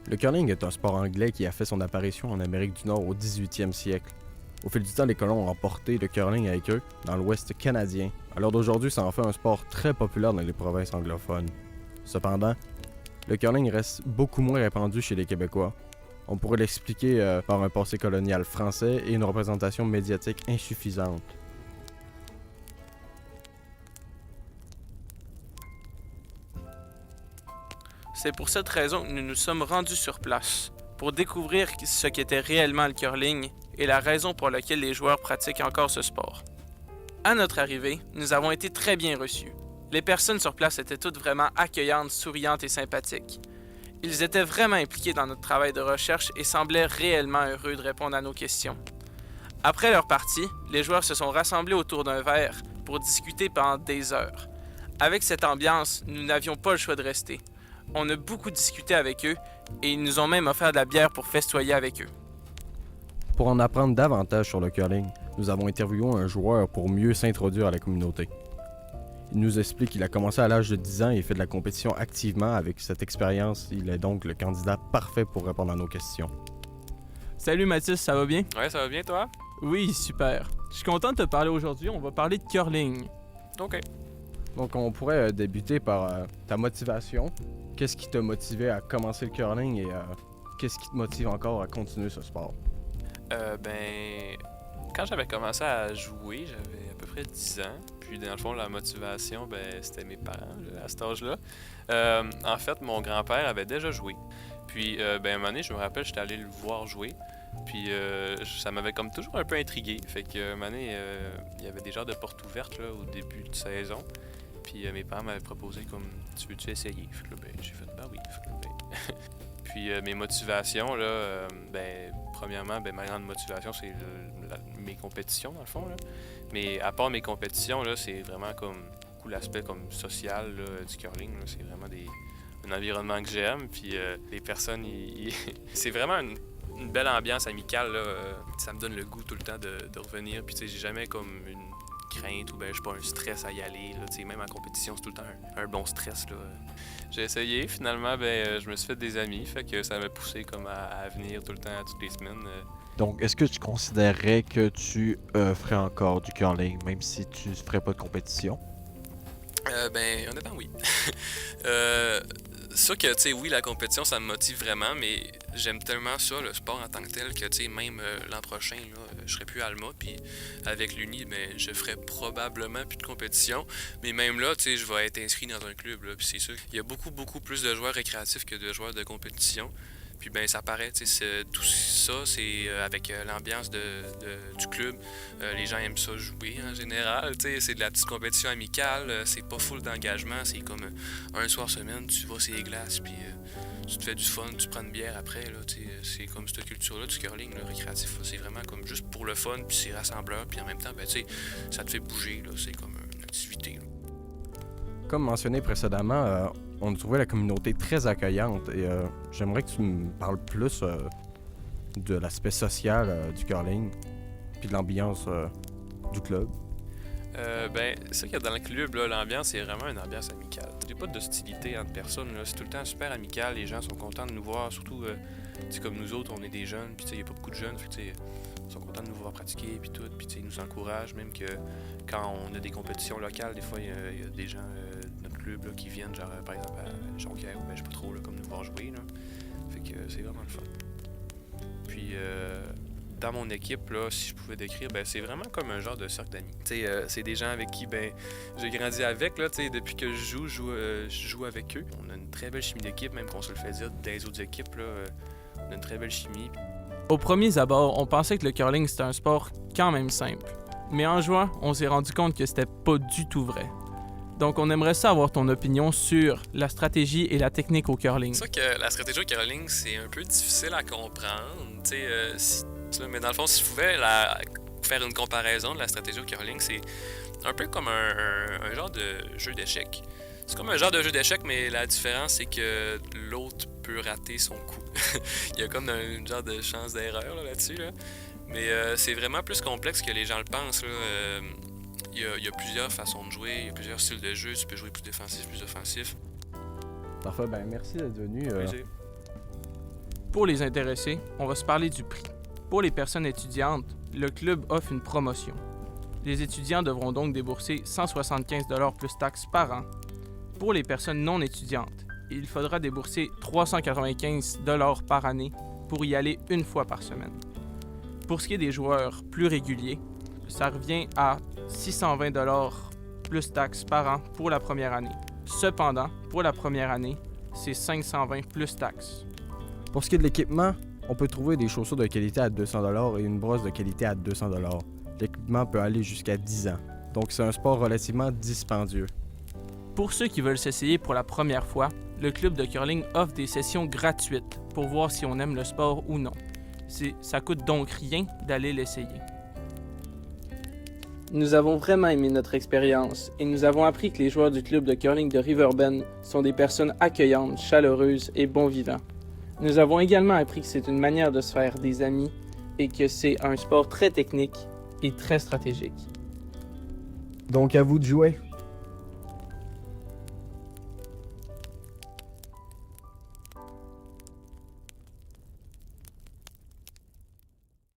Le curling est un sport anglais qui a fait son apparition en Amérique du Nord au 18e siècle. Au fil du temps, les colons ont emporté le curling avec eux dans l'Ouest canadien. À l'heure d'aujourd'hui, ça en fait un sport très populaire dans les provinces anglophones. Cependant, le curling reste beaucoup moins répandu chez les Québécois. On pourrait l'expliquer par un passé colonial français et une représentation médiatique insuffisante. C'est pour cette raison que nous nous sommes rendus sur place, pour découvrir ce qu'était réellement le curling et la raison pour laquelle les joueurs pratiquent encore ce sport. À notre arrivée, nous avons été très bien reçus. Les personnes sur place étaient toutes vraiment accueillantes, souriantes et sympathiques. Ils étaient vraiment impliqués dans notre travail de recherche et semblaient réellement heureux de répondre à nos questions. Après leur partie, les joueurs se sont rassemblés autour d'un verre pour discuter pendant des heures. Avec cette ambiance, nous n'avions pas le choix de rester. On a beaucoup discuté avec eux et ils nous ont même offert de la bière pour festoyer avec eux. Pour en apprendre davantage sur le curling, nous avons interviewé un joueur pour mieux s'introduire à la communauté. Il nous explique qu'il a commencé à l'âge de 10 ans et fait de la compétition activement. Avec cette expérience, il est donc le candidat parfait pour répondre à nos questions. Salut Mathis, ça va bien? Ouais, ça va bien, toi? Oui, super. Je suis content de te parler aujourd'hui. On va parler de curling. OK. Donc on pourrait débuter par ta motivation. Qu'est-ce qui t'a motivé à commencer le curling et qu'est-ce qui te motive encore à continuer ce sport? Quand j'avais commencé à jouer, j'avais à peu près 10 ans. Puis, dans le fond, la motivation, c'était mes parents, là, à cet âge-là. En fait, mon grand-père avait déjà joué. Puis, à un moment donné, je me rappelle, j'étais allé le voir jouer. Puis, ça m'avait comme toujours un peu intrigué. Fait que, un moment donné, il y avait des genres de portes ouvertes, là, au début de saison. Puis, mes parents m'avaient proposé, comme, tu veux-tu essayer? Fait que là, j'ai fait, oui. Fait que là, Puis mes motivations, là, premièrement, ma grande motivation, c'est mes compétitions, dans le fond. Là. Mais à part mes compétitions, là, c'est vraiment comme beaucoup l'aspect comme social là, du curling. Là. C'est vraiment un environnement que j'aime. Puis les personnes, c'est vraiment une belle ambiance amicale. Là. Ça me donne le goût tout le temps de revenir. Puis j'ai jamais comme une crainte ou je sais pas un stress à y aller. Là. Même en compétition, c'est tout le temps un bon stress. Là. J'ai essayé, finalement, je me suis fait des amis, fait que ça m'a poussé comme à venir tout le temps, toutes les semaines. Donc, est-ce que tu considérerais que tu ferais encore du curling, même si tu ne ferais pas de compétition? Honnêtement, oui. Sûr que, tu sais, oui, la compétition, ça me motive vraiment, mais j'aime tellement ça, le sport en tant que tel, que, tu sais, même l'an prochain, là, je serai plus à Alma, puis avec l'Uni, je ferai probablement plus de compétition. Mais même là, tu sais, je vais être inscrit dans un club, là, puis c'est sûr qu'il y a beaucoup plus de joueurs récréatifs que de joueurs de compétition. Puis ça paraît, tu sais, tout ça, c'est avec l'ambiance du club. Les gens aiment ça jouer en général, tu sais, c'est de la petite compétition amicale, c'est pas full d'engagement, c'est comme un soir semaine, tu vas sur les glaces, puis tu te fais du fun, tu prends une bière après, là, tu sais, c'est comme cette culture-là du curling, le récréatif, là, c'est vraiment comme juste pour le fun, puis c'est rassembleur, puis en même temps, tu sais, ça te fait bouger, là, c'est comme une activité, là. Comme mentionné précédemment, on a trouvé la communauté très accueillante et j'aimerais que tu me parles plus de l'aspect social du curling puis de l'ambiance du club. C'est sûr que dans le club, là, l'ambiance, c'est vraiment une ambiance amicale. Il n'y a pas d'hostilité entre personnes, là. C'est tout le temps super amical. Les gens sont contents de nous voir, surtout comme nous autres, on est des jeunes, puis il n'y a pas beaucoup de jeunes, ils sont contents de nous voir pratiquer, puis tout, puis ils nous encouragent, même que quand on a des compétitions locales, des fois, il y a des gens de notre club là, qui viennent, genre par exemple à Jonquière, ou je sais pas trop, là, comme nous voir jouer, là. Fait que c'est vraiment le fun. Puis dans mon équipe, là, si je pouvais décrire, c'est vraiment comme un genre de cercle d'amis. C'est des gens avec qui j'ai grandi avec, là, depuis que je joue avec eux. On a une très belle chimie d'équipe, même qu'on se le fait dire des autres équipes, là, on a une très belle chimie. Aux premiers abords, on pensait que le curling c'était un sport quand même simple. Mais en jouant, on s'est rendu compte que c'était pas du tout vrai. Donc on aimerait savoir ton opinion sur la stratégie et la technique au curling. C'est sûr que la stratégie au curling, c'est un peu difficile à comprendre, mais dans le fond, si je pouvais faire une comparaison de la stratégie au curling, c'est un peu comme un genre de jeu d'échecs. C'est comme un genre de jeu d'échecs, mais la différence, c'est que l'autre peut rater son coup. Il y a comme un genre de chance d'erreur là-dessus. Là. Mais c'est vraiment plus complexe que les gens le pensent. Là. Il y a plusieurs façons de jouer, il y a plusieurs styles de jeu. Tu peux jouer plus défensif, plus offensif. Parfait, merci d'être venu. Pour les intéressés, on va se parler du prix. Pour les personnes étudiantes, le club offre une promotion. Les étudiants devront donc débourser 175 $ plus taxes par an. Pour les personnes non étudiantes, il faudra débourser 395 $ par année pour y aller une fois par semaine. Pour ce qui est des joueurs plus réguliers, ça revient à 620 $ plus taxes par an pour la première année. Cependant, pour la première année, c'est 520 plus taxes. Pour ce qui est de l'équipement, on peut trouver des chaussures de qualité à 200 $ et une brosse de qualité à 200 $. L'équipement peut aller jusqu'à 10 ans, donc c'est un sport relativement dispendieux. Pour ceux qui veulent s'essayer pour la première fois, le club de curling offre des sessions gratuites pour voir si on aime le sport ou non. Ça coûte donc rien d'aller l'essayer. Nous avons vraiment aimé notre expérience et nous avons appris que les joueurs du club de curling de Riverbend sont des personnes accueillantes, chaleureuses et bon vivants. Nous avons également appris que c'est une manière de se faire des amis et que c'est un sport très technique et très stratégique. Donc à vous de jouer.